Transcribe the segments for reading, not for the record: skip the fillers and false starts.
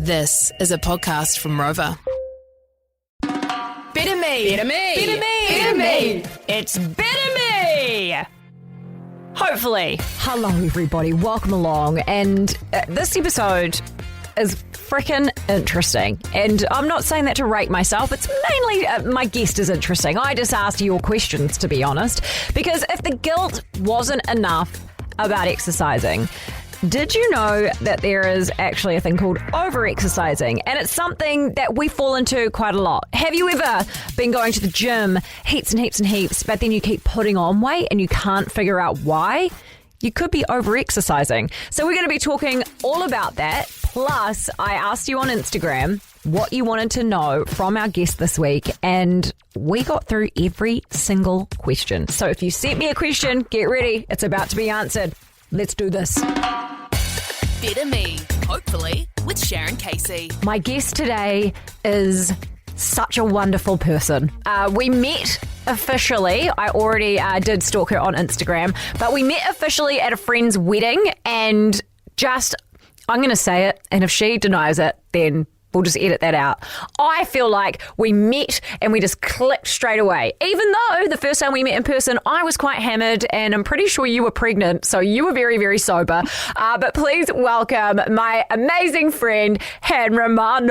This is a podcast from Rover. Better me. Better me. Better me. Better me. It's better me. Hopefully. Hello, everybody. Welcome along. And this episode is freaking interesting. And I'm not saying that to rate myself. It's mainly my guest is interesting. I just asked your questions, to be honest, because if the guilt wasn't enough about exercising, did you know that there is actually a thing called over-exercising? And it's something that we fall into quite a lot. Have you ever been going to the gym heaps and heaps and heaps, but then you keep putting on weight and you can't figure out why? You could be over-exercising. So we're going to be talking all about that. Plus, I asked you on Instagram what you wanted to know from our guest this week, and we got through every single question. So if you sent me a question, get ready. It's about to be answered. Let's do this. Better me, hopefully, with Sharon Casey. My guest today is such a wonderful person. We met officially. I already did stalk her on Instagram, but we met officially at a friend's wedding, and just, I'm going to say it, and if she denies it, then we'll just edit that out. I feel like we met and we just clicked straight away. Even though the first time we met in person, I was quite hammered and I'm pretty sure you were pregnant. So you were very, very sober. But please welcome my amazing friend, Han Romano.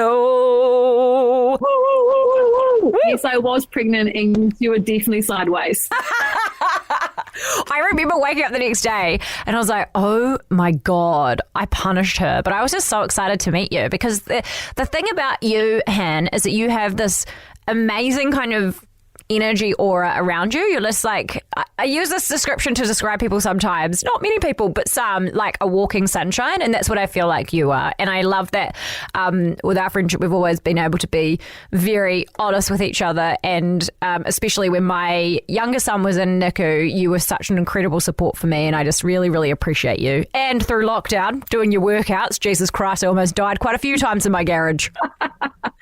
Yes, I was pregnant and you were definitely sideways. I remember waking up the next day and I was like, oh my God, I punished her. But I was just so excited to meet you because the thing about you, Han, is that you have this amazing kind of energy aura around you. You're just like, I use this description to describe people sometimes, not many people, but some, like a walking sunshine. And that's what I feel like you are. And I love that with our friendship, we've always been able to be very honest with each other. And especially when my younger son was in NICU, you were such an incredible support for me. And I just really, really appreciate you. And through lockdown, doing your workouts, Jesus Christ, I almost died quite a few times in my garage.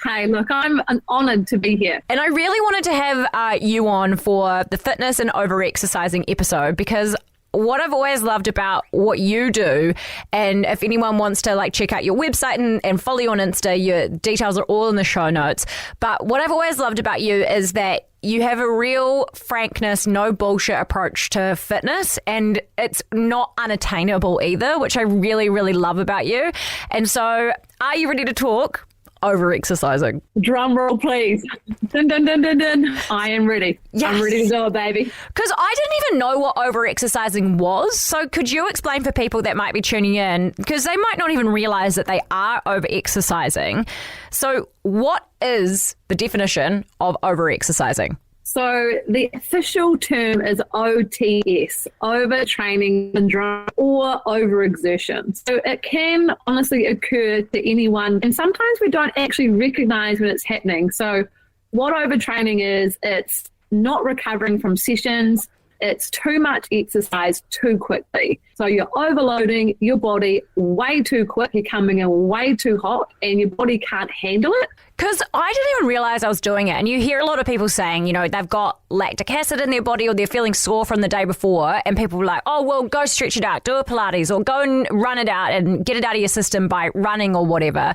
Hey, look, I'm honoured to be here. And I really wanted to have you on for the fitness and over-exercising episode because what I've always loved about what you do, and if anyone wants to like check out your website and follow you on Insta, your details are all in the show notes. But what I've always loved about you is that you have a real frankness, no bullshit approach to fitness, and it's not unattainable either, which I really, really love about you. And so are you ready to talk over-exercising? Drum roll, please. Dun, dun, dun, dun, dun. I am ready. Yes. I'm ready to go, baby. Because I didn't even know what over-exercising was. So could you explain for people that might be tuning in, because they might not even realize that they are over-exercising. So what is the definition of over-exercising? So the official term is OTS, overtraining syndrome or overexertion. So it can honestly occur to anyone, and sometimes we don't actually recognize when it's happening. So what overtraining is, it's not recovering from sessions. It's too much exercise too quickly. So you're overloading your body way too quick. You're coming in way too hot and your body can't handle it. Because I didn't even realize I was doing it. And you hear a lot of people saying, you know, they've got lactic acid in their body or they're feeling sore from the day before. And people are like, oh, well, go stretch it out, do a Pilates or go and run it out and get it out of your system by running or whatever.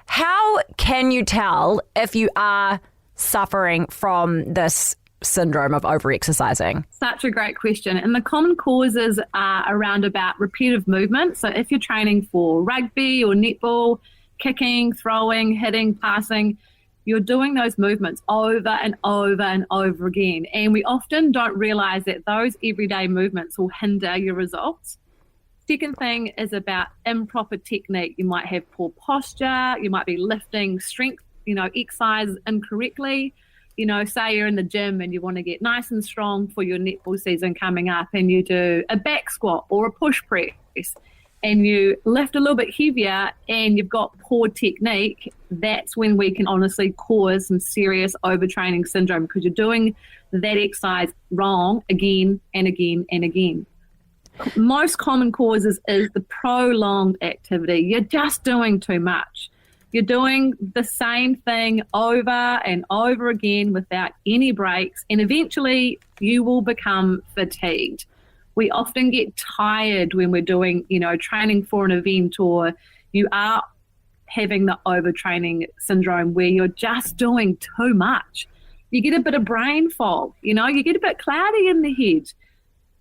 How can you tell if you are suffering from this syndrome of over-exercising? Such a great question. And the common causes are around about repetitive movement. So if you're training for rugby or netball, kicking, throwing, hitting, passing, you're doing those movements over and over and over again. And we often don't realize that those everyday movements will hinder your results. Second thing is about improper technique. You might have poor posture. You might be lifting strength, exercise incorrectly. Say you're in the gym and you want to get nice and strong for your netball season coming up, and you do a back squat or a push press and you lift a little bit heavier and you've got poor technique. That's when we can honestly cause some serious overtraining syndrome, because you're doing that exercise wrong again and again and again. Most common causes is the prolonged activity. You're just doing too much. You're doing the same thing over and over again without any breaks, and eventually you will become fatigued. We often get tired when we're doing, training for an event, or you are having the overtraining syndrome where you're just doing too much. You get a bit of brain fog, you get a bit cloudy in the head.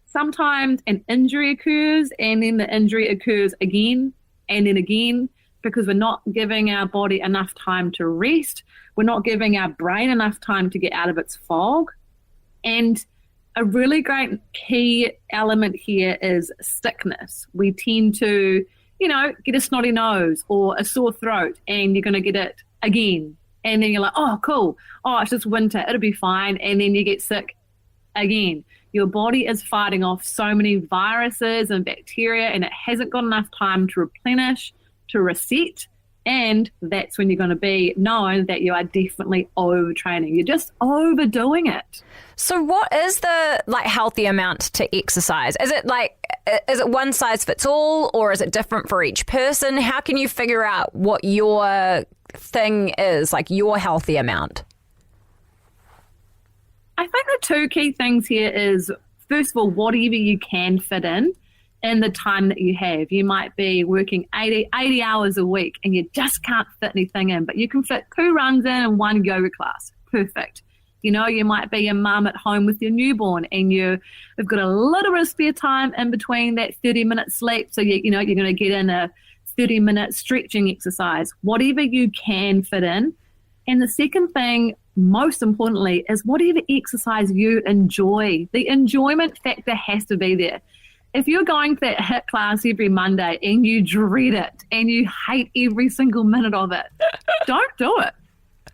Sometimes an injury occurs and then the injury occurs again and then again because we're not giving our body enough time to rest. We're not giving our brain enough time to get out of its fog. And a really great key element here is sickness. We tend to, get a snotty nose or a sore throat and you're going to get it again. And then you're like, oh, cool. Oh, it's just winter. It'll be fine. And then you get sick again. Your body is fighting off so many viruses and bacteria and it hasn't got enough time to replenish, to reset. And that's when you're going to be known that you are definitely overtraining. You're just overdoing it. So what is the healthy amount to exercise? Is it one size fits all or is it different for each person? How can you figure out what your thing is, your healthy amount? I think the two key things here is, first of all, whatever you can fit in the time that you have. You might be working 80 hours a week and you just can't fit anything in, but you can fit 2 runs in and 1 yoga class. Perfect. You might be a mum at home with your newborn and you've got a little bit of spare time in between that 30-minute sleep. So, you're going to get in a 30-minute stretching exercise, whatever you can fit in. And the second thing, most importantly, is whatever exercise you enjoy. The enjoyment factor has to be there. If you're going to that HIIT class every Monday and you dread it and you hate every single minute of it, don't do it.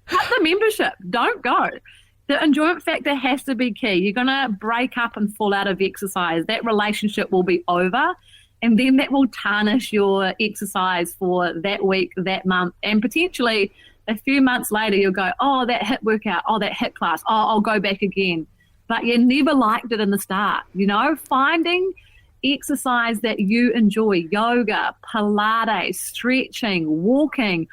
Cut the membership. Don't go. The enjoyment factor has to be key. You're going to break up and fall out of exercise. That relationship will be over, and then that will tarnish your exercise for that week, that month, and potentially a few months later you'll go, oh, that HIIT workout, oh, that HIIT class, oh, I'll go back again. But you never liked it in the start. Finding exercise that you enjoy, yoga, Pilates, stretching, walking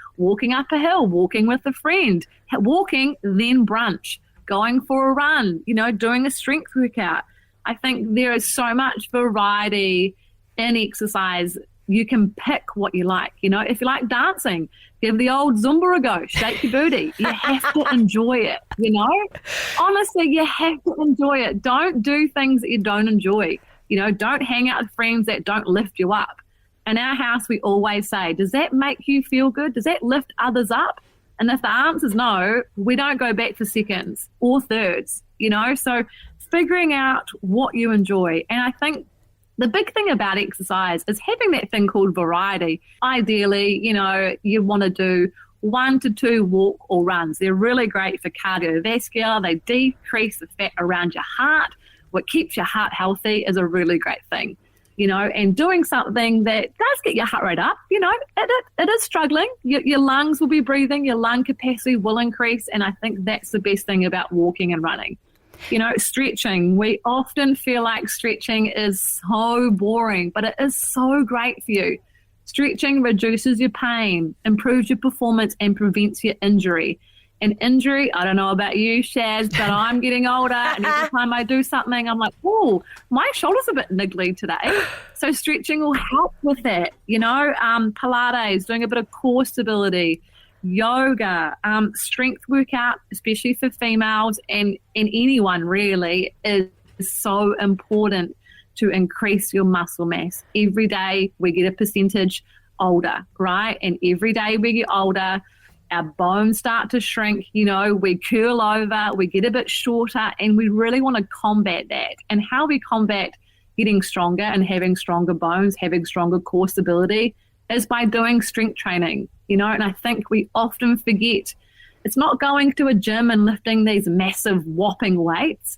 up a hill, walking with a friend, walking, then brunch, going for a run, doing a strength workout. I think there is so much variety in exercise. You can pick what you like. If you like dancing, give the old Zumba a go, shake your booty. You have to enjoy it, Honestly, you have to enjoy it. Don't do things that you don't enjoy. Don't hang out with friends that don't lift you up. In our house, we always say, does that make you feel good? Does that lift others up? And if the answer is no, we don't go back for seconds or thirds, So figuring out what you enjoy. And I think the big thing about exercise is having that thing called variety. Ideally, you want to do 1 to 2 walk or runs. They're really great for cardiovascular. They decrease the fat around your heart. What keeps your heart healthy is a really great thing, and doing something that does get your heart rate up, it is struggling. Your lungs will be breathing, your lung capacity will increase. And I think that's the best thing about walking and running. Stretching, we often feel like stretching is so boring, but it is so great for you. Stretching reduces your pain, improves your performance, and prevents your injury. An injury, I don't know about you, Shaz, but I'm getting older, and every time I do something, I'm like, oh, my shoulder's a bit niggly today. So stretching will help with that. Pilates, doing a bit of core stability, yoga, strength workout, especially for females and anyone really, is so important to increase your muscle mass. Every day we get a percentage older, right? And every day we get older, our bones start to shrink, we curl over, we get a bit shorter, and we really want to combat that. And how we combat getting stronger and having stronger bones, having stronger core stability is by doing strength training, and I think we often forget it's not going to a gym and lifting these massive whopping weights,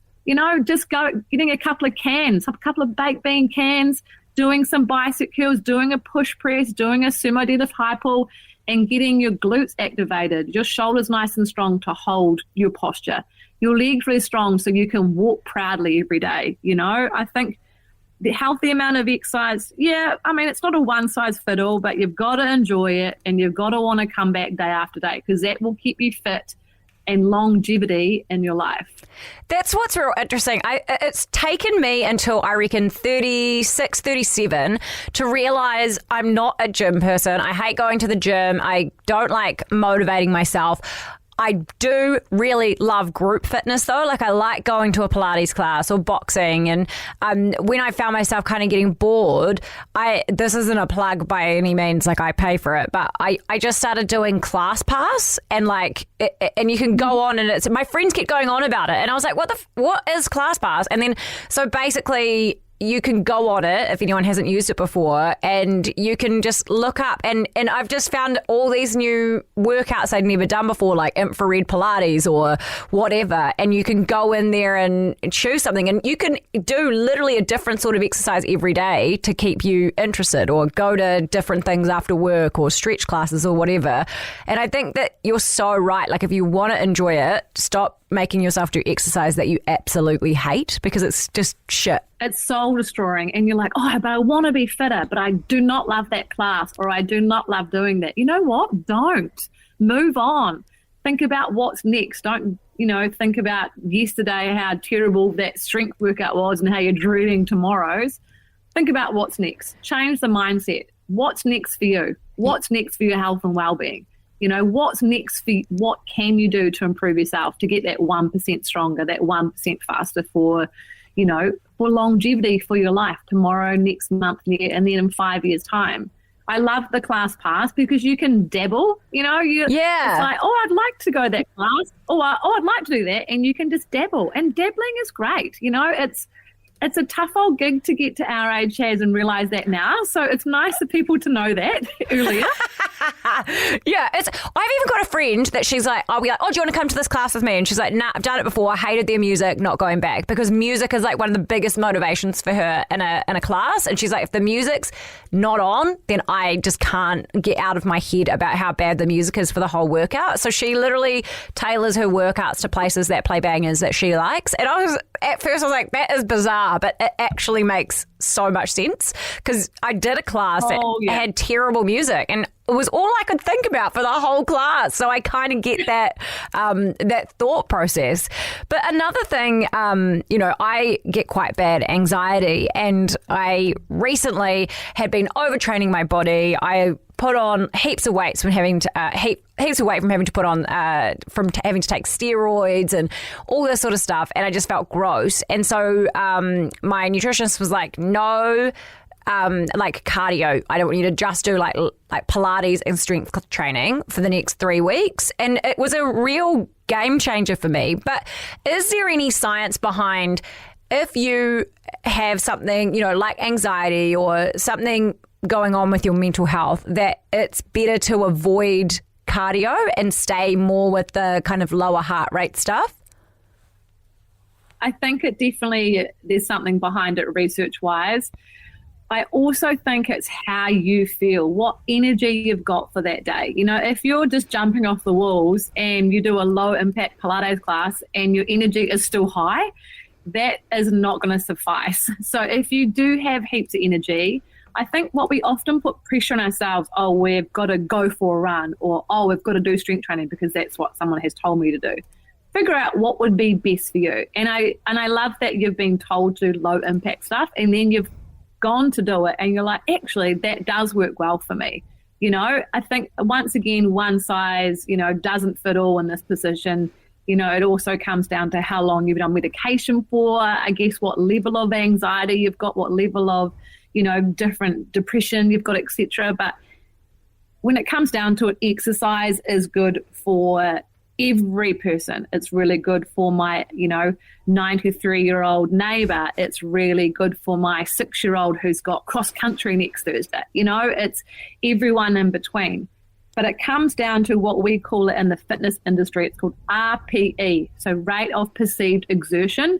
just getting a couple of cans, a couple of baked bean cans, doing some bicep curls, doing a push press, doing a sumo deadlift high pull, and getting your glutes activated, your shoulders nice and strong to hold your posture, your legs really strong so you can walk proudly every day. I think the healthy amount of exercise, it's not a one size fit all, but you've got to enjoy it and you've got to want to come back day after day because that will keep you fit and longevity in your life. That's what's real interesting. It's taken me until I reckon 36, 37 to realize I'm not a gym person. I hate going to the gym. I don't like motivating myself. I do really love group fitness though. Like I like going to a Pilates class or boxing. And when I found myself kind of getting bored, this isn't a plug by any means, like I pay for it, but I just started doing ClassPass and and you can go on and my friends kept going on about it. And I was like, what is ClassPass? And then, so basically you can go on it if anyone hasn't used it before and you can just look up and I've just found all these new workouts I'd never done before, like infrared Pilates or whatever, and you can go in there and choose something and you can do literally a different sort of exercise every day to keep you interested, or go to different things after work or stretch classes or whatever. And I think that you're so right. Like if you want to enjoy it, stop making yourself do exercise that you absolutely hate, because it's just shit. It's soul destroying, and you're like, oh, but I want to be fitter, but I do not love that class, or I do not love doing that. You know what? Don't. Move on. Think about what's next. Don't, think about yesterday, how terrible that strength workout was and how you're dreading tomorrow's. Think about what's next. Change the mindset. What's next for you? What's next for your health and well-being? What's next for you? What can you do to improve yourself, to get that 1% stronger, that 1% faster for longevity for your life, tomorrow, next month, and then in 5 years' time. I love the ClassPass because you can dabble, It's like, oh, I'd like to go that class. I'd like to do that. And you can just dabble. And dabbling is great. It's a tough old gig to get to our age, Chaz, and realise that now. So it's nice for people to know that earlier. Yeah, I've even got a friend that she's like, I'll be like, oh, do you want to come to this class with me? And she's like, nah, I've done it before. I hated their music, not going back, because music is like one of the biggest motivations for her in a class. And she's like, if the music's not on, then I just can't get out of my head about how bad the music is for the whole workout. So she literally tailors her workouts to places that play bangers that she likes. And at first I was like, that is bizarre, but it actually makes so much sense, because I did a class that had terrible music and it was all I could think about for the whole class. So I kind of get that that thought process. But another thing, I get quite bad anxiety, and I recently had been overtraining my body. I put on heaps of weights from having to heaps of weight from having to put on having to take steroids and all this sort of stuff, and I just felt gross. And so my nutritionist was like, no, like cardio. I don't want you to just do like Pilates and strength training for the next 3 weeks. And it was a real game changer for me. But is there any science behind, if you have something, like anxiety or something going on with your mental health, that it's better to avoid cardio and stay more with the kind of lower heart rate stuff? I think there's something behind it research-wise. I also think it's how you feel, what energy you've got for that day. If you're just jumping off the walls and you do a low-impact Pilates class and your energy is still high, that is not going to suffice. So if you do have heaps of energy, I think what we often put pressure on ourselves, we've got to go for a run, or, we've got to do strength training because that's what someone has told me to do. Figure out what would be best for you. And I love that you've been told to do low impact stuff, and then you've gone to do it and you're like, actually, that does work well for me. I think once again, one size, doesn't fit all in this position. It also comes down to how long you've been on medication for, I guess what level of anxiety you've got, what level of, different depression you've got, etc. But when it comes down to it, exercise is good for every person. It's really good for my, 93-year-old neighbour. It's really good for my 6-year-old who's got cross country next Thursday. It's everyone in between. But it comes down to what we call it in the fitness industry. It's called RPE, so rate of perceived exertion.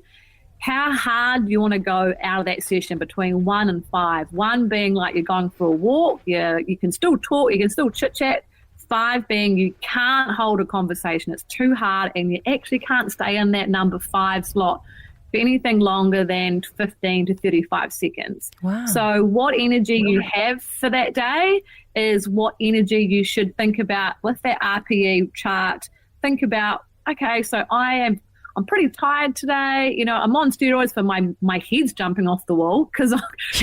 How hard do you want to go out of that session between 1 and 5? 1 being like you're going for a walk, you can still talk, you can still chit-chat. 5 being you can't hold a conversation, it's too hard, and you actually can't stay in that number 5 slot for anything longer than 15 to 35 seconds. Wow. So what energy you have for that day is what energy you should think about with that RPE chart. Think about okay, so I'm pretty tired today. You know, I'm on steroids for my head's jumping off the wall because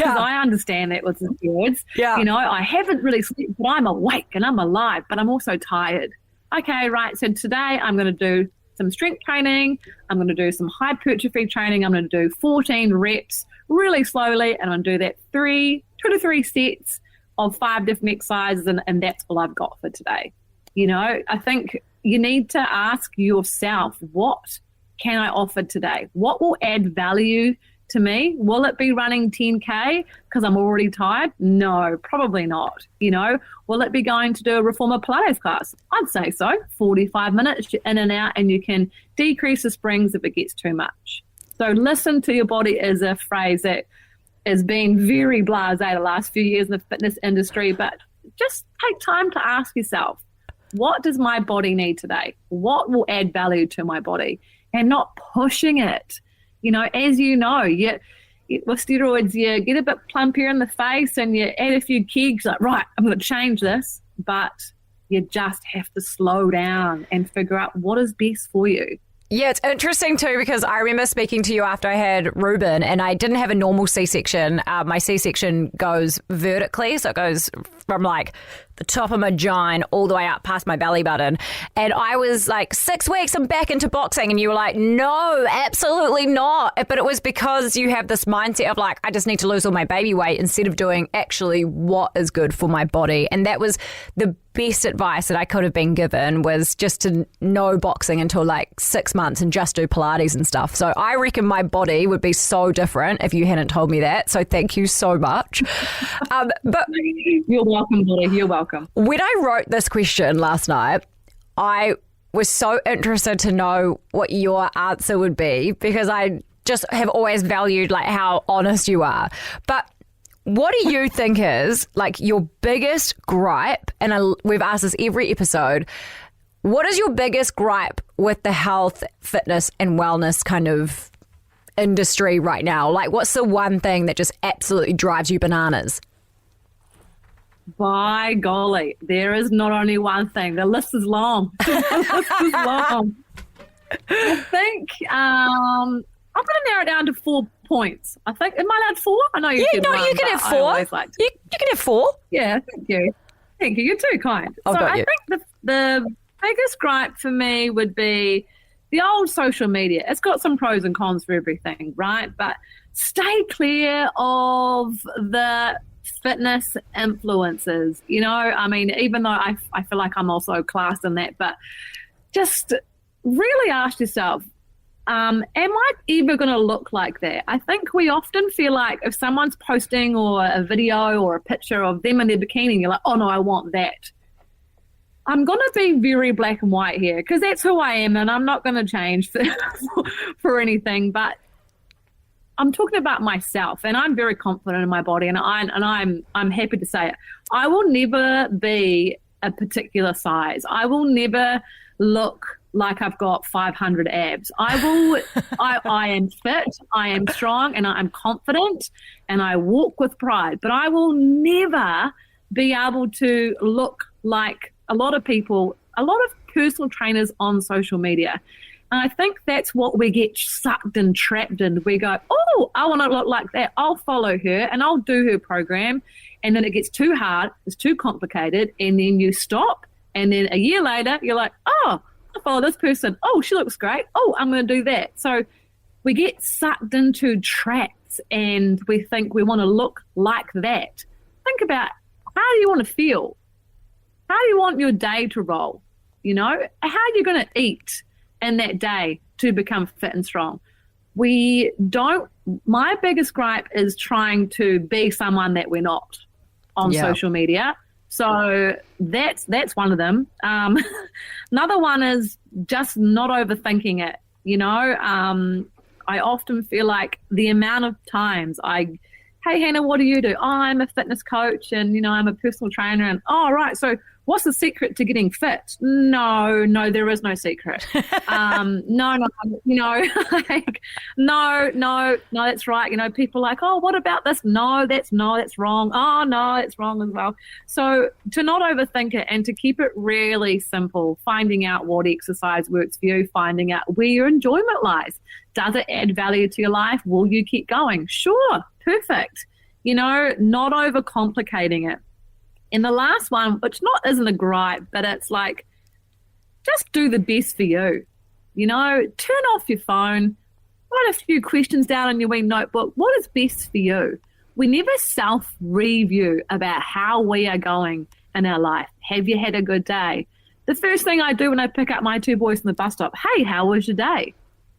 I understand that with the steroids. Yeah. You know, I haven't really slept, but I'm awake and I'm alive, but I'm also tired. Okay, right. So today I'm going to do some strength training. I'm going to do some hypertrophy training. I'm going to do 14 reps really slowly, and I'm going to do that 2 to 3 sets of 5 different exercises, and that's all I've got for today. You know, I think you need to ask yourself, what can I offer today? What will add value to me? Will it be running 10K because I'm already tired? No, probably not. You know, will it be going to do a reformer Pilates class? I'd say so. 45 minutes in and out, and you can decrease the springs if it gets too much. So listen to your body is a phrase that has been very blasé the last few years in the fitness industry, but just take time to ask yourself, what does my body need today? What will add value to my body? And not pushing it. You know, as you know, with steroids, you get a bit plumpier in the face and you add a few kegs, like, right, I'm going to change this. But you just have to slow down and figure out what is best for you. Yeah, it's interesting too, because I remember speaking to you after I had Ruben, and I didn't have a normal C-section. My C-section goes vertically, so it goes from like the top of my gine all the way up past my belly button. And I was like, 6 weeks, I'm back into boxing. And you were like, no, absolutely not. But it was because you have this mindset of like, I just need to lose all my baby weight instead of doing actually what is good for my body. And that was the best advice that I could have been given, was just to know boxing until like 6 months and just do Pilates and stuff. So I reckon my body would be so different if you hadn't told me that. So thank you so much. But you're welcome, buddy. You're welcome. When I wrote this question last night, I was so interested to know what your answer would be, because I just have always valued like how honest you are. But what do you think is like your biggest gripe? And we've asked this every episode. What is your biggest gripe with the health, fitness and wellness kind of industry right now? Like, what's the one thing that just absolutely drives you bananas? By golly, there is not only one thing. The list is long. The list is long. I think I'm going to narrow it down to 4 points. I think, am I allowed 4? I know you can. No, you can have 4. You can have 4. Yeah, thank you. Thank you. You're too kind. Oh, so I think the biggest gripe for me would be the old social media. It's got some pros and cons for everything, right? But stay clear of the fitness influencers. You know, I mean, even though I feel like I'm also classed in that, but just really ask yourself, am I ever going to look like that? I think we often feel like if someone's posting or a video or a picture of them in their bikini, you're like, oh no, I want that. I'm going to be very black and white here because that's who I am, and I'm not going to change for anything. But I'm talking about myself, and I'm very confident in my body, and I'm happy to say it. I will never be a particular size. I will never look like I've got 500 abs. I am fit, I am strong, and I'm confident, and I walk with pride. But I will never be able to look like a lot of people, a lot of personal trainers on social media. And I think that's what we get sucked and trapped in. We go, oh, I want to look like that. I'll follow her and I'll do her program. And then it gets too hard, it's too complicated, and then you stop. And then a year later, you're like, oh, I'll follow this person. Oh, she looks great. Oh, I'm going to do that. So we get sucked into traps and we think we want to look like that. Think about, how do you want to feel? How do you want your day to roll? You know, how are you going to eat in that day to become fit and strong? My biggest gripe is trying to be someone that we're not on social media. So that's one of them. Another one is just not overthinking it. You know, I often feel like the amount of times hey, Hannah, what do you do? Oh, I'm a fitness coach and, you know, I'm a personal trainer. And, oh, right, so what's the secret to getting fit? No, there is no secret. No, like, no, that's right. People are like, oh, what about this? No, that's wrong. Oh, no, it's wrong as well. So to not overthink it and to keep it really simple, finding out what exercise works for you, finding out where your enjoyment lies. Does it add value to your life? Will you keep going? Sure, perfect. Not overcomplicating it. And the last one, which isn't a gripe, but it's like, just do the best for you. Turn off your phone, write a few questions down in your wee notebook. What is best for you? We never self-review about how we are going in our life. Have you had a good day? The first thing I do when I pick up my two boys from the bus stop, hey, how was your day?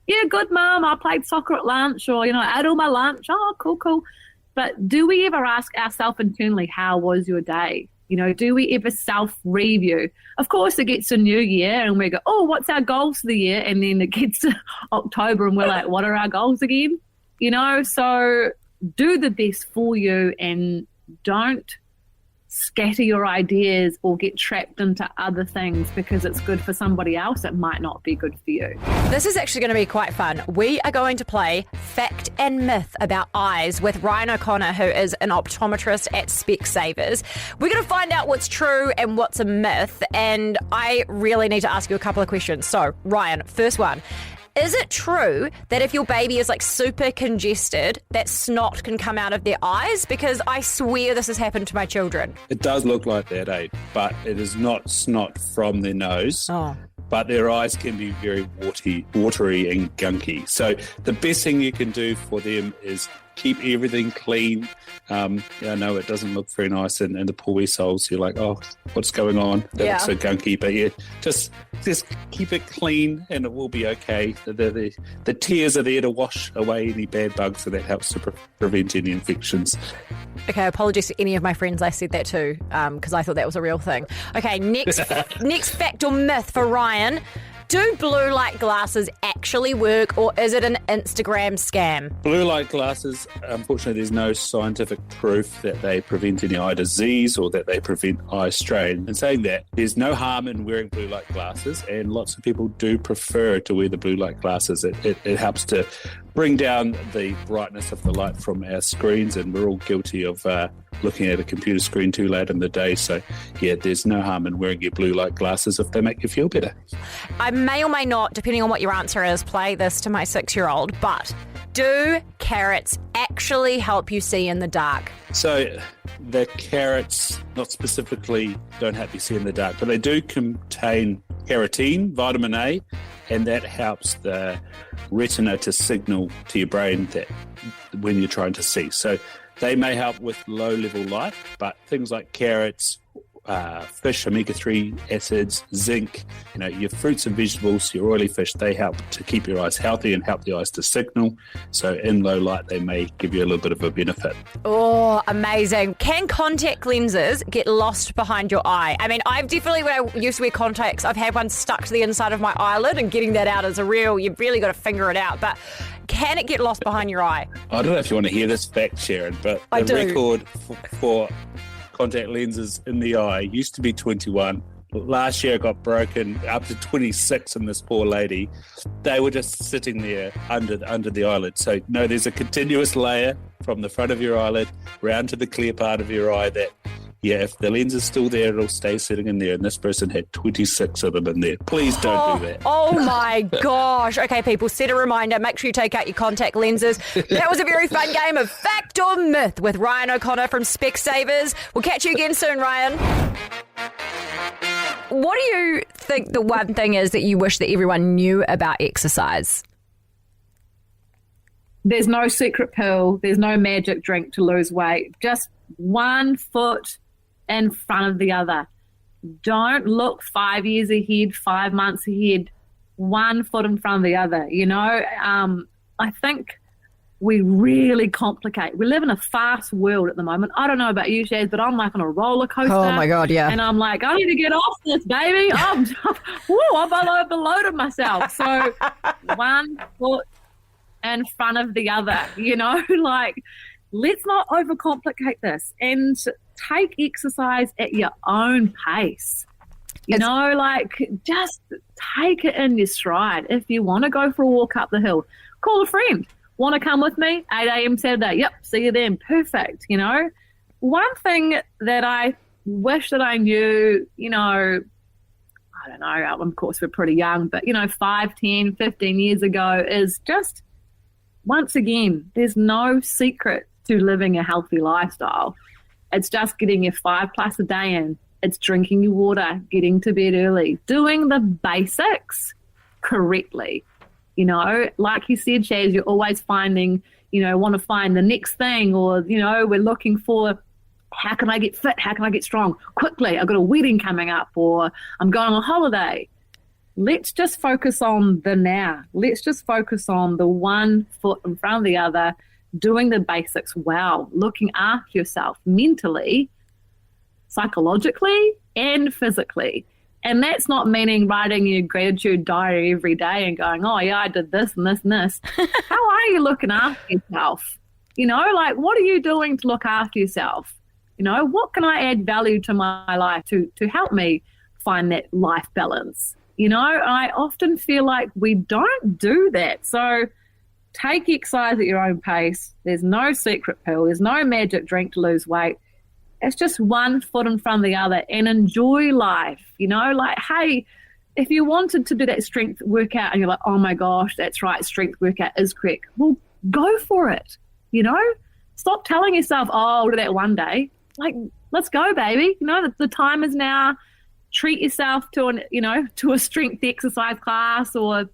Yeah, good, Mum. I played soccer at lunch, or, I ate all my lunch. Oh, cool. But do we ever ask ourselves internally, how was your day? Do we ever self-review? Of course, it gets to New Year and we go, oh, what's our goals for the year? And then it gets to October and we're like, what are our goals again? So do the best for you and don't scatter your ideas or get trapped into other things because it's good for somebody else. It might not be good for you. This is actually going to be quite fun. We are going to play Fact and Myth about eyes with Ryan O'Connor, who is an optometrist at Specsavers. We're going to find out what's true and what's a myth, and I really need to ask you a couple of questions. So, Ryan, first one. Is it true that if your baby is like super congested, that snot can come out of their eyes? Because I swear this has happened to my children. It does look like that, but it is not snot from their nose. Oh. But their eyes can be very watery and gunky. So the best thing you can do for them is keep everything clean. I know it doesn't look very nice in the poor wee souls. You're like, oh, what's going on? They look so gunky. But yeah, just keep it clean and it will be okay. The tears are there to wash away any bad bugs, so that helps to prevent any infections. Okay, apologies to any of my friends I said that to, because I thought that was a real thing. Okay, next fact or myth for Ryan. Do blue light glasses actually work, or is it an Instagram scam? Blue light glasses, unfortunately, there's no scientific proof that they prevent any eye disease or that they prevent eye strain. In saying that, there's no harm in wearing blue light glasses, and lots of people do prefer to wear the blue light glasses. It helps to bring down the brightness of the light from our screens, and we're all guilty of looking at a computer screen too late in the day. So, yeah, there's no harm in wearing your blue light glasses if they make you feel better. I may or may not, depending on what your answer is, play this to my 6-year-old, but do carrots actually help you see in the dark? So the carrots, not specifically, don't help you see in the dark, but they do contain carotene, vitamin A, and that helps the retina to signal to your brain that when you're trying to see. So they may help with low-level light, but things like carrots, fish, omega-3 acids, zinc, your fruits and vegetables, your oily fish, they help to keep your eyes healthy and help the eyes to signal. So in low light, they may give you a little bit of a benefit. Oh, amazing. Can contact lenses get lost behind your eye? I mean, I've definitely, when I used to wear contacts, I've had one stuck to the inside of my eyelid, and getting that out is you've really got to finger it out. But can it get lost behind your eye? I don't know if you want to hear this fact, Sharon, but the record for contact lenses in the eye used to be 21. Last year it got broken up to 26 in this poor lady. They were just sitting there under the eyelid. So no, there's a continuous layer from the front of your eyelid round to the clear part of your eye that, yeah, if the lens is still there, it'll stay sitting in there. And this person had 26 of them in there. Please don't do that. Oh my gosh. Okay, people, set a reminder. Make sure you take out your contact lenses. That was a very fun game of Fact or Myth with Ryan O'Connor from Specsavers. We'll catch you again soon, Ryan. What do you think the one thing is that you wish that everyone knew about exercise? There's no secret pill. There's no magic drink to lose weight. Just one foot in front of the other. Don't look 5 years ahead, 5 months ahead, 1 foot in front of the other. I think we really complicate. We live in a fast world at the moment. I don't know about you, Shaz, but I'm like on a roller coaster. Oh my God, yeah. And I'm like, I need to get off this, baby. I've overloaded myself. So 1 foot in front of the other, like, let's not overcomplicate this. And take exercise at your own pace. Just take it in your stride. If you want to go for a walk up the hill, call a friend. Want to come with me? 8 a.m. Saturday. Yep, see you then. Perfect. One thing that I wish that I knew, I don't know, of course we're pretty young, but 5, 10, 15 years ago is just, once again, there's no secret to living a healthy lifestyle. It's just getting your 5+ a day in. It's drinking your water, getting to bed early, doing the basics correctly. Like you said, Shaz, you're always finding, want to find the next thing, or, we're looking for, how can I get fit? How can I get strong? Quickly, I've got a wedding coming up, or I'm going on holiday. Let's just focus on the now. Let's just focus on the one foot in front of the other, doing the basics well, looking after yourself mentally, psychologically, and physically. And that's not meaning writing your gratitude diary every day and going, oh, yeah, I did this and this and this. How are you looking after yourself? What are you doing to look after yourself? What can I add value to my life to help me find that life balance? I often feel like we don't do that. So take exercise at your own pace. There's no secret pill. There's no magic drink to lose weight. It's just one foot in front of the other, and enjoy life. Hey, if you wanted to do that strength workout and you're like, oh my gosh, that's right, strength workout is correct. Well, go for it. Stop telling yourself, oh, I'll do that one day. Let's go, baby. The time is now. Treat yourself to a strength exercise class, or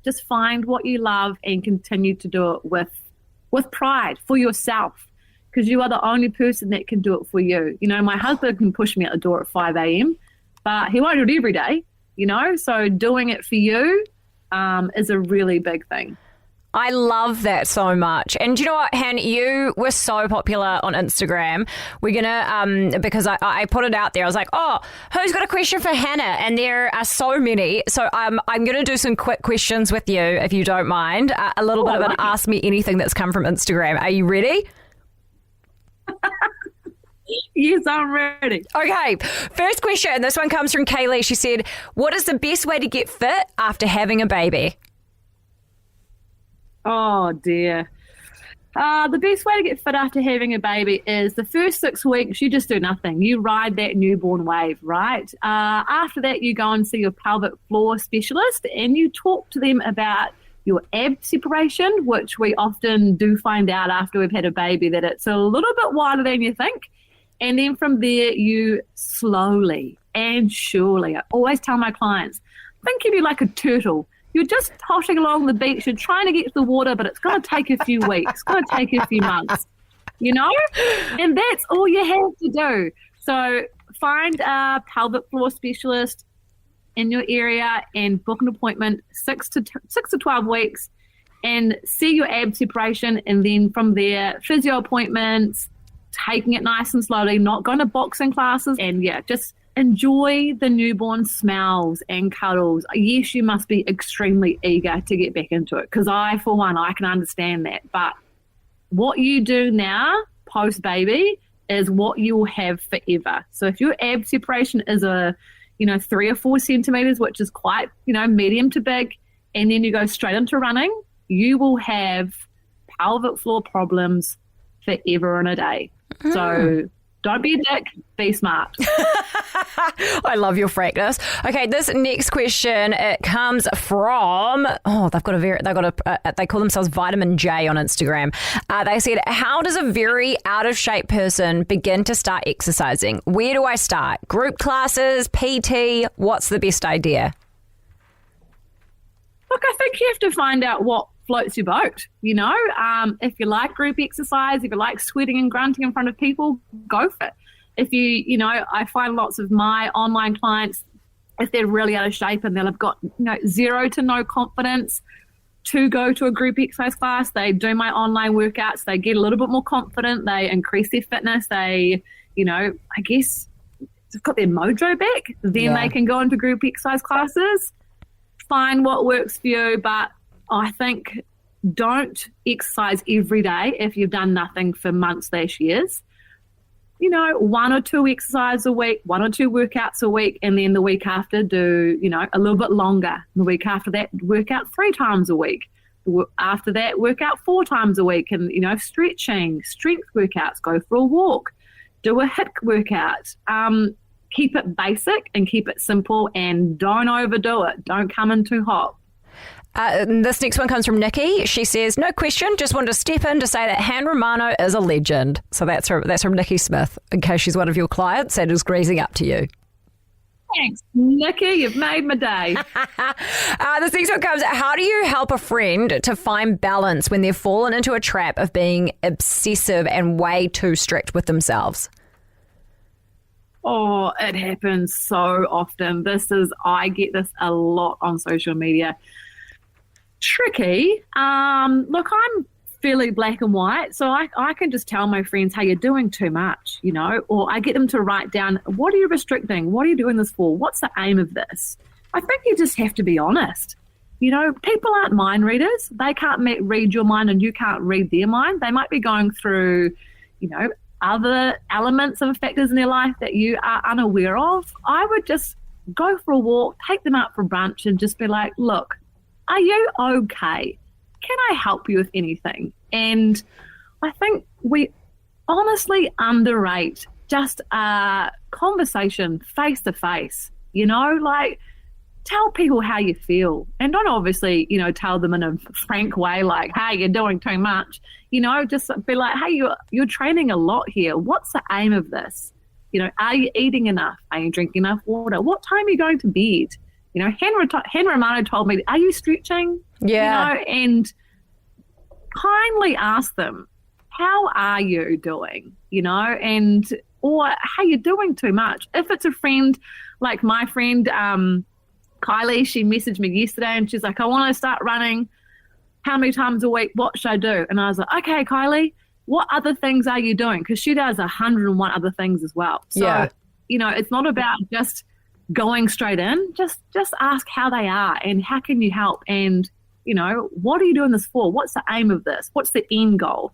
just find what you love and continue to do it with pride for yourself. Because you are the only person that can do it for you. My husband can push me out the door at 5 a.m., but he won't do it every day, So doing it for you is a really big thing. I love that so much. And you know what, Han, you were so popular on Instagram. We're going to, because I put it out there, I was like, oh, who's got a question for Hannah? And there are so many. So I'm going to do some quick questions with you, if you don't mind. A little bit of an Ask Me Anything that's come from Instagram. Are you ready? Yes, I'm ready. Okay, first question. This one comes from Kaylee. She said, what is the best way to get fit after having a baby? Oh, dear. The best way to get fit after having a baby is the first 6 weeks, you just do nothing. You ride that newborn wave, right? After that, you go and see your pelvic floor specialist and you talk to them about your ab separation, which we often do find out after we've had a baby that it's a little bit wider than you think. And then from there, you slowly and surely, I always tell my clients, think of you like a turtle. You're just tossing along the beach. You're trying to get to the water, but it's going to take a few weeks. It's going to take a few months, And that's all you have to do. So find a pelvic floor specialist in your area and book an appointment 6 to 12 weeks and see your ab separation. And then from there, physio appointments, taking it nice and slowly, not going to boxing classes. And just enjoy the newborn smells and cuddles. Yes, you must be extremely eager to get back into it, because I, for one, I can understand that. But what you do now, post-baby, is what you will have forever. So if your ab separation is 3 or 4 centimeters, which is quite, medium to big, and then you go straight into running, you will have pelvic floor problems forever and a day. So don't be a dick, be smart. I love your frankness. Okay, this next question, it comes from, they call themselves Vitamin J on Instagram. They said, how does a very out of shape person begin to start exercising? Where do I start? Group classes, PT, what's the best idea? Look, I think you have to find out what floats your boat, if you like group exercise, if you like sweating and grunting in front of people, go for it. If I find lots of my online clients, if they're really out of shape and they've got, zero to no confidence to go to a group exercise class, they do my online workouts, they get a little bit more confident, they increase their fitness, they, I guess they've got their mojo back, then they can go into group exercise classes, find what works for you. But I think don't exercise every day if you've done nothing for months/years. 1 or 2 exercises a week, 1 or 2 workouts a week, and then the week after do, a little bit longer. The week after that, work out 3 times a week. After that, work out 4 times a week, and, stretching, strength workouts, go for a walk, do a HIIT workout. Keep it basic and keep it simple, and don't overdo it. Don't come in too hot. This next one comes from Nikki. She says, no question, just wanted to step in to say that Han Romano is a legend. So that's from Nikki Smith, in case she's one of your clients and is greasing up to you. Thanks, Nikki. You've made my day. This next one comes, how do you help a friend to find balance when they've fallen into a trap of being obsessive and way too strict with themselves? Oh, it happens so often. I get this a lot on social media. Tricky. Look, I'm fairly black and white, so I can just tell my friends, hey, you're doing too much, or I get them to write down, what are you restricting? What are you doing this for? What's the aim of this? I think you just have to be honest. People aren't mind readers. They can't read your mind and you can't read their mind. They might be going through, other elements and factors in their life that you are unaware of. I would just go for a walk, take them out for brunch and just be like, look, are you okay? Can I help you with anything? And I think we honestly underrate just a conversation face to face, tell people how you feel, and don't obviously, tell them in a frank way, like, hey, you're doing too much, just be like, hey, you're training a lot here. What's the aim of this? Are you eating enough? Are you drinking enough water? What time are you going to bed? Han Romano told me, are you stretching? Yeah. And kindly ask them, how are you doing? Or hey, you're doing too much. If it's a friend, like my friend, Kylie, she messaged me yesterday and she's like, I want to start running. How many times a week? What should I do? And I was like, okay, Kylie, what other things are you doing? Because she does 101 other things as well. So, yeah. It's not about just going straight in. Just ask how they are and how can you help? And, what are you doing this for? What's the aim of this? What's the end goal?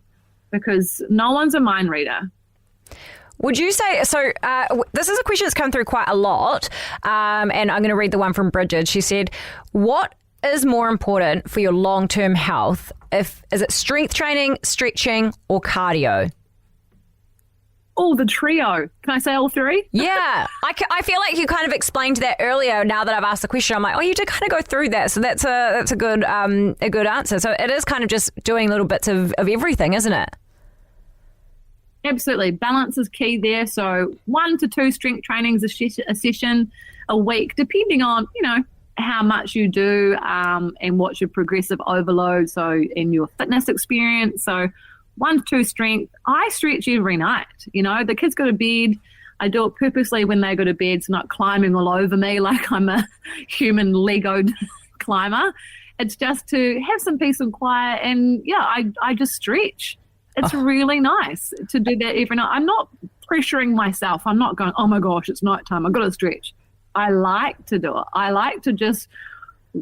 Because no one's a mind reader. Would you say, so this is a question that's come through quite a lot, and I'm going to read the one from Bridget. She said, what is more important for your long-term health? Is it strength training, stretching, or cardio? Oh, the trio. Can I say all 3? Yeah. I feel like you kind of explained that earlier. Now that I've asked the question, I'm like, oh, you did kind of go through that. So that's a good answer. So it is kind of just doing little bits of everything, isn't it? Absolutely. Balance is key there. So 1 to 2 strength trainings a session a week, depending on, how much you do and what's your progressive overload. So in your fitness experience. So 1 to 2 strength. I stretch every night. The kids go to bed. I do it purposely when they go to bed, so not climbing all over me like I'm a human Legoed climber. It's just to have some peace and quiet. And yeah, I just stretch. It's really nice to do that every night. I'm not pressuring myself. I'm not going, oh my gosh, it's nighttime, I've got to stretch. I like to do it. I like to just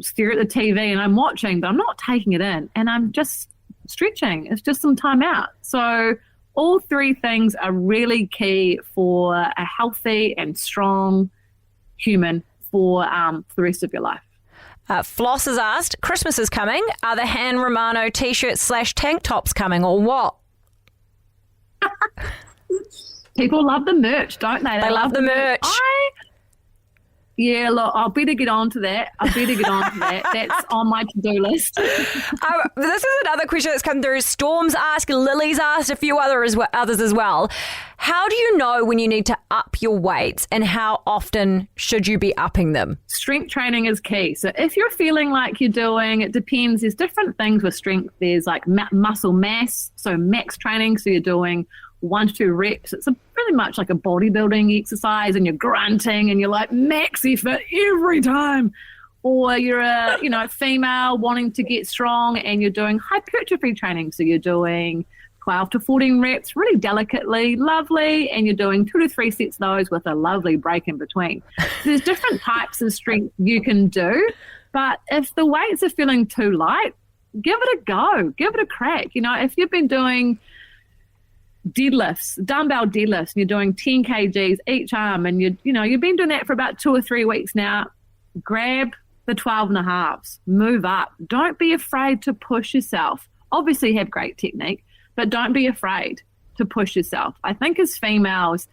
stare at the TV and I'm watching, but I'm not taking it in. And I'm just stretching. It's just some time out. So all 3 things are really key for a healthy and strong human for the rest of your life. Floss has asked, Christmas is coming. Are the Han Romano t-shirts / tank tops coming or what? People love the merch, don't they? They love the merch. Yeah, look, I'll better get on to that. That's on my to-do list. This is another question that's come through. Storm's asked, Lily's asked, a few others as well. How do you know when you need to up your weights and how often should you be upping them? Strength training is key. So if you're feeling like you're doing, it depends. There's different things with strength. There's like muscle mass, so max training. So you're doing 1 to 2 reps. It's pretty much like a bodybuilding exercise and you're grunting and you're like max effort every time. Or you're a female wanting to get strong and you're doing hypertrophy training. So you're doing 12 to 14 reps really delicately, lovely, and you're doing 2 to 3 sets of those with a lovely break in between. So there's different types of strength you can do, but if the weights are feeling too light, give it a go. Give it a crack. If you've been doing deadlifts, dumbbell deadlifts, and you're doing 10 kgs each arm, and you've been doing that for about 2 or 3 weeks now, grab the 12 and a halves, move up. Don't be afraid to push yourself. Obviously have great technique, but don't be afraid to push yourself. I think as females,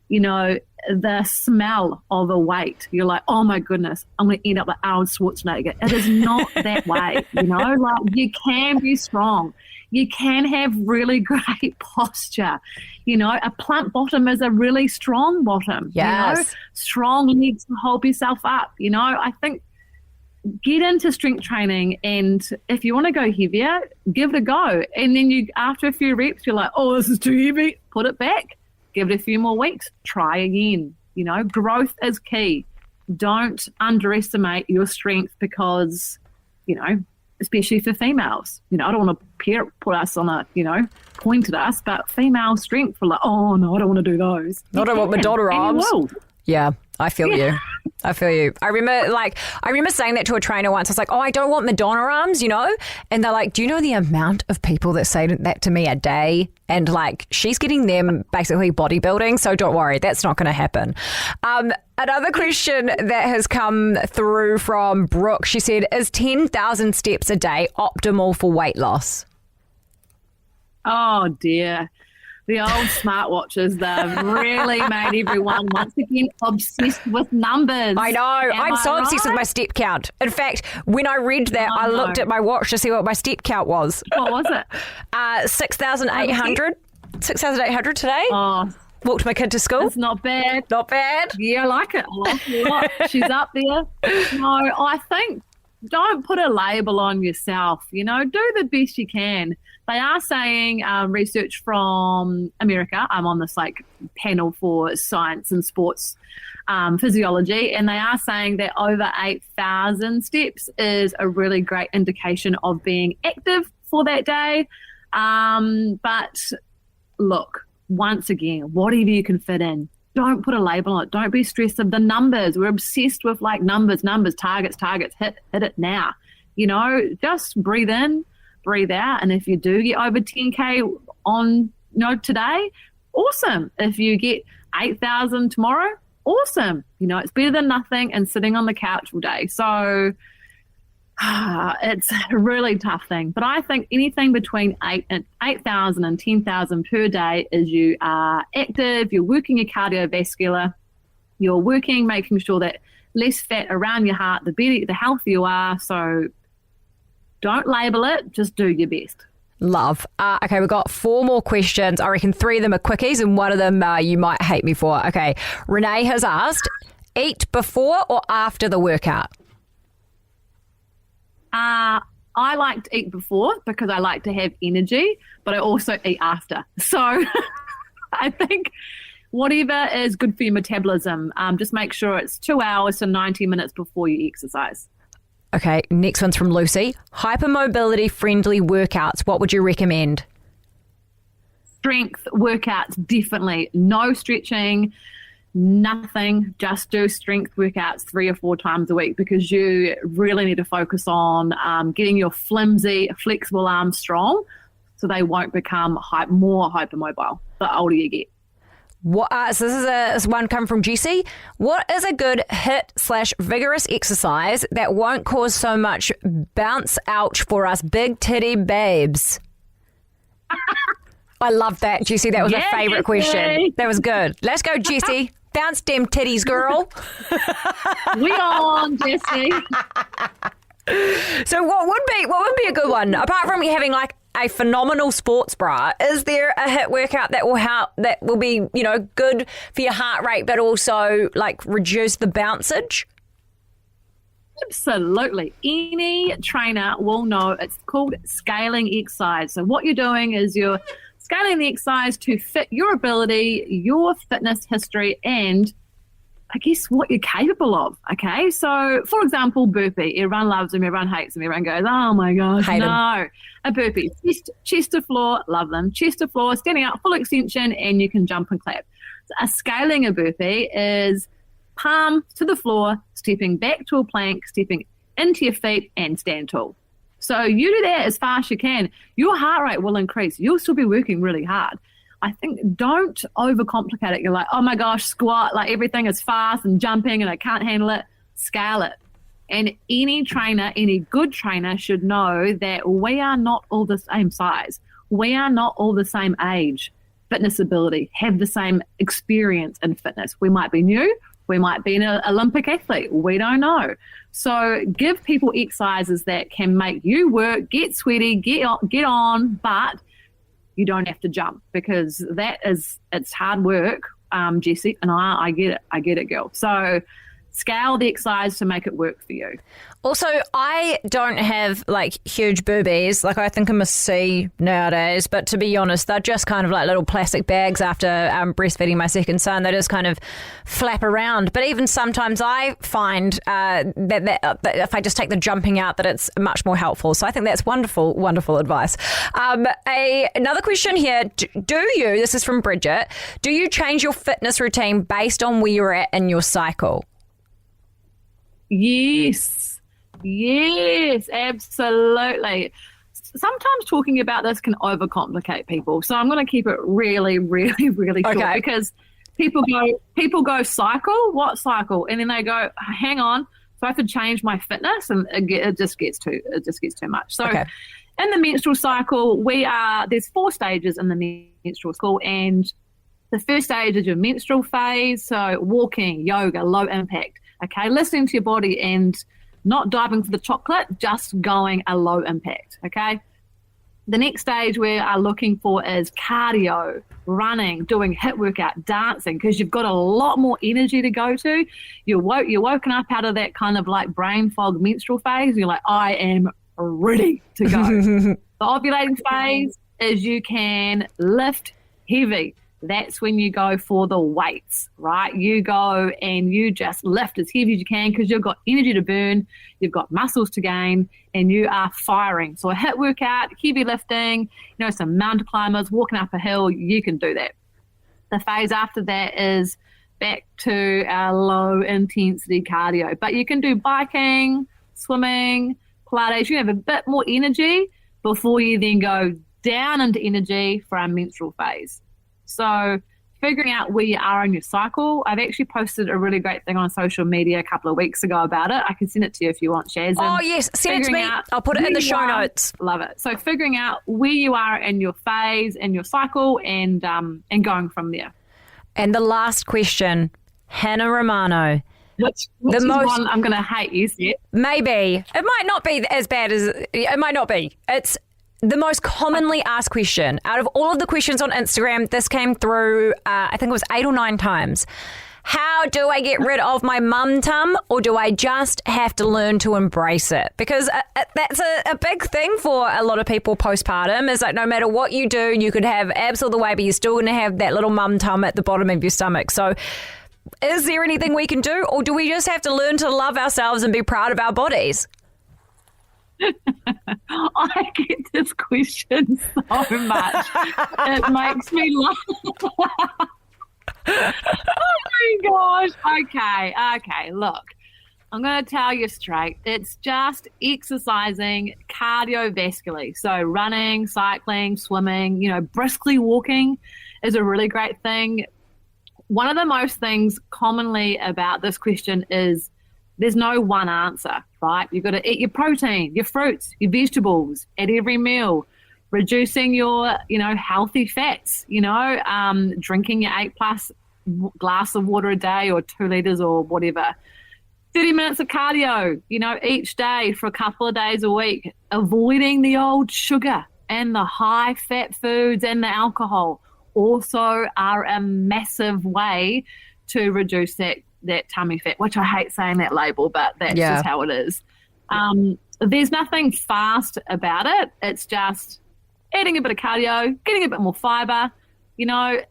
the smell of a weight, you're like, oh my goodness, I'm going to end up like Arnold Schwarzenegger. It is not that way, like you can be strong. You can have really great posture. A plump bottom is a really strong bottom. Yes. Strong legs to hold yourself up. I think get into strength training, and if you want to go heavier, give it a go. And then after a few reps, you're like, oh, this is too heavy. Put it back. Give it a few more weeks. Try again. Growth is key. Don't underestimate your strength because, especially for females. I don't want to put us on a, point at us, but female strength, we're like, oh no, I don't want to do those. I don't want Madonna arms. Yeah, I feel you. I feel you. I remember saying that to a trainer once. I was like, oh, I don't want Madonna arms, And they're like, do you know the amount of people that say that to me a day? And like, she's getting them basically bodybuilding. So don't worry, that's not going to happen. Another question that has come through from Brooke, she said, is 10,000 steps a day optimal for weight loss? Oh, dear. The old smartwatches, they've really made everyone once again obsessed with numbers. I know. I'm so obsessed with my step count. In fact, when I read that, I looked at my watch to see what my step count was. What was it? 6,800. 6,800 today. Oh, walked my kid to school. It's not bad. Not bad. Yeah, I like it. I like it a lot. She's up there. No, I think don't put a label on yourself. Do the best you can. They are saying research from America. I'm on this panel for science and sports physiology, and they are saying that over 8,000 steps is a really great indication of being active for that day. But look, once again, whatever you can fit in. Don't put a label on it. Don't be stressed of the numbers. We're obsessed with numbers, targets, hit it now. Just breathe in, breathe out. And if you do get over 10K on today, awesome. If you get 8,000 tomorrow, awesome. It's better than nothing and sitting on the couch all day. So it's a really tough thing. But I think anything between 8,000 and 10,000 per day is you are active, you're working your cardiovascular, you're working, making sure that less fat around your heart, the better, the healthier you are. So don't label it, just do your best. Love. Okay, we've got 4 more questions. I reckon 3 of them are quickies and 1 of them you might hate me for. Okay, Renee has asked, eat before or after the workout? I like to eat before because I like to have energy, but I also eat after. So I think whatever is good for your metabolism, just make sure it's 2 hours to 90 minutes before you exercise. Okay, next one's from Lucy. Hypermobility friendly workouts, what would you recommend? Strength workouts, definitely. No stretching, nothing. Just do strength workouts 3 or 4 times a week because you really need to focus on getting your flimsy, flexible arms strong so they won't become more hypermobile the older you get. So this is one come from Jessie. What is a good HIIT/vigorous exercise that won't cause so much bounce ouch for us big titty babes? I love that, Jessie. That was my favourite question. That was good. Let's go, Jessie. Bounce them titties, girl. We on, Jessie. So what would be a good one? Apart from having a phenomenal sports bra, is there a HIIT workout that will help, that will be, good for your heart rate, but also reduce the bouncage? Absolutely. Any trainer will know it's called scaling exercise. So what you're doing is you're scaling the exercise to fit your ability, your fitness history, and I guess what you're capable of. Okay. So for example, burpee, everyone loves them, everyone hates them, everyone goes, oh my gosh, hate no. them. A burpee, chest to floor, love them. Chest to floor, standing up, full extension, and you can jump and clap. So a scaling a burpee is palm to the floor, stepping back to a plank, stepping into your feet and stand tall. So you do that as fast as you can. Your heart rate will increase. You'll still be working really hard. I think don't overcomplicate it. You're like, oh my gosh, squat, like everything is fast and jumping and I can't handle it. Scale it. And any trainer, any good trainer should know that we are not all the same size. We are not all the same age, fitness ability, have the same experience in fitness. We might be new. We might be an Olympic athlete. We don't know. So give people exercises that can make you work, get sweaty, get on, but you don't have to jump, because it's hard work, Jessie, and I get it, girl. So scale the exercise to make it work for you. Also, I don't have like huge boobies. Like I think I'm a C nowadays, but to be honest, they're just kind of like little plastic bags after breastfeeding my second son. They just kind of flap around. But even sometimes I find that if I just take the jumping out, that it's much more helpful. So I think that's wonderful, wonderful advice. Another question here. This is from Bridget, do you change your fitness routine based on where you're at in your cycle? Yes, absolutely. Sometimes talking about this can overcomplicate people. So I'm going to keep it really, really, really short, because people go cycle, what cycle? And then they go, hang on, so I have to change my fitness, and it just gets too much. So in the menstrual cycle, there's 4 stages in the menstrual cycle, and the first stage is your menstrual phase. So walking, yoga, low impact. Okay, listening to your body and not diving for the chocolate, just going a low impact, okay? The next stage we are looking for is cardio, running, doing HIIT workout, dancing, because you've got a lot more energy to go to. You're woken up out of that kind of like brain fog menstrual phase. You're like, I am ready to go. The ovulating phase is you can lift heavy. That's when you go for the weights, right? You go and you just lift as heavy as you can, because you've got energy to burn, you've got muscles to gain, and you are firing. So a HIIT workout, heavy lifting, some mountain climbers, walking up a hill, you can do that. The phase after that is back to our low intensity cardio. But you can do biking, swimming, Pilates. You have a bit more energy before you then go down into energy for our menstrual phase. So figuring out where you are in your cycle. I've actually posted a really great thing on social media a couple of weeks ago about it. I can send it to you if you want, Shaz. Oh, yes. Send it to me. I'll put it in the show notes. Love it. So figuring out where you are in your phase, in your cycle, and going from there. And the last question, Han Romano. Which is one I'm going to hate, you said. Maybe. It might not be as bad as... It might not be. It's... the most commonly asked question out of all of the questions on Instagram, this came through, I think it was 8 or 9 times. How do I get rid of my mum tum, or do I just have to learn to embrace it? Because that's a big thing for a lot of people postpartum, is like no matter what you do, you could have abs all the way, but you're still going to have that little mum tum at the bottom of your stomach. So is there anything we can do, or do we just have to learn to love ourselves and be proud of our bodies? I get this question so much. It makes me laugh. Oh my gosh. Okay. Look, I'm going to tell you straight. It's just exercising cardiovascularly. So running, cycling, swimming, briskly walking is a really great thing. One of the most things commonly about this question is there's no one answer, right? You've got to eat your protein, your fruits, your vegetables at every meal, reducing your, healthy fats, drinking your 8+ glass of water a day or 2 liters or whatever. 30 minutes of cardio, each day for a couple of days a week, avoiding the old sugar and the high fat foods and the alcohol also are a massive way to reduce that tummy fat, which I hate saying that label, but that's just how it is. There's nothing fast about it. It's just adding a bit of cardio, getting a bit more fiber,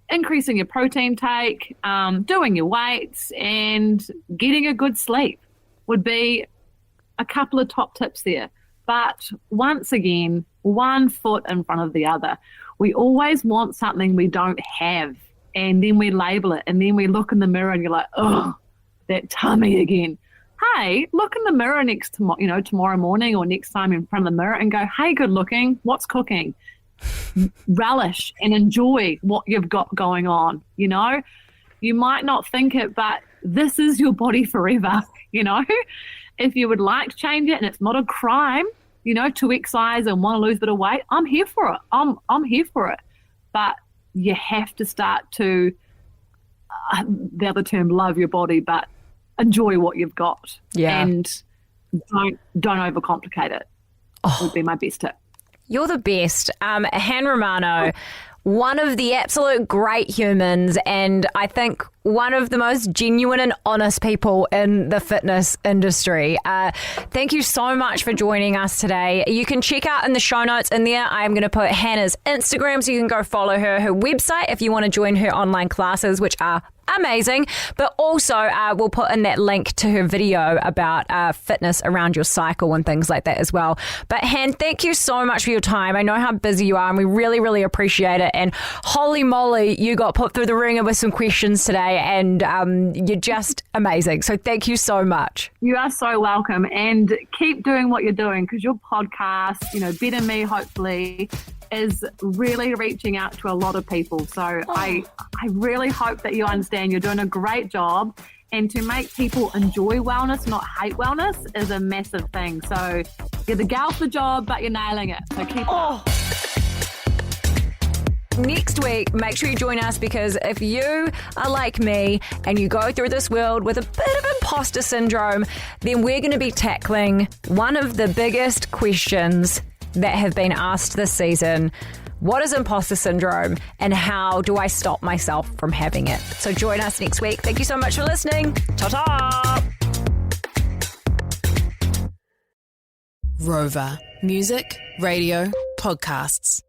increasing your protein take, doing your weights, and getting a good sleep would be a couple of top tips there. But once again, one foot in front of the other. We always want something we don't have, and then we label it, and then we look in the mirror and you're like, oh, that tummy again. Hey, look in the mirror tomorrow morning or next time in front of the mirror and go, hey, good looking, what's cooking? relish and enjoy what you've got going on. You know, you might not think it, but this is your body forever. You know, if you would like to change it and it's not a crime, you know, to exercise and want to lose a bit of weight, I'm here for it. I'm here for it. But you have to start to, the other term, love your body, but enjoy what you've got. Yeah. And don't overcomplicate it. Would be my best tip. You're the best. Han Romano, one of the absolute great humans, and I think one of the most genuine and honest people in the fitness industry. Thank you so much for joining us today. You can check out in the show notes in there, I am going to put Hannah's Instagram so you can go follow her website if you want to join her online classes, which are amazing, but also we'll put in that link to her video about fitness around your cycle and things like that as well. But Han, thank you so much for your time. I know how busy you are and we really, really appreciate it. And holy moly, you got put through the ringer with some questions today and you're just amazing. So thank you so much. You are so welcome, and keep doing what you're doing, because your podcast, you know, Better Me, hopefully, is really reaching out to a lot of people. So I really hope that you understand you're doing a great job, and to make people enjoy wellness, not hate wellness, is a massive thing. So you're the gal for the job, but you're nailing it. So keep up. Next week, make sure you join us, because if you are like me and you go through this world with a bit of imposter syndrome, then we're going to be tackling one of the biggest questions that have been asked this season. What is imposter syndrome and how do I stop myself from having it? So join us next week. Thank you so much for listening. Ta-ta! Rover. Music, radio, podcasts.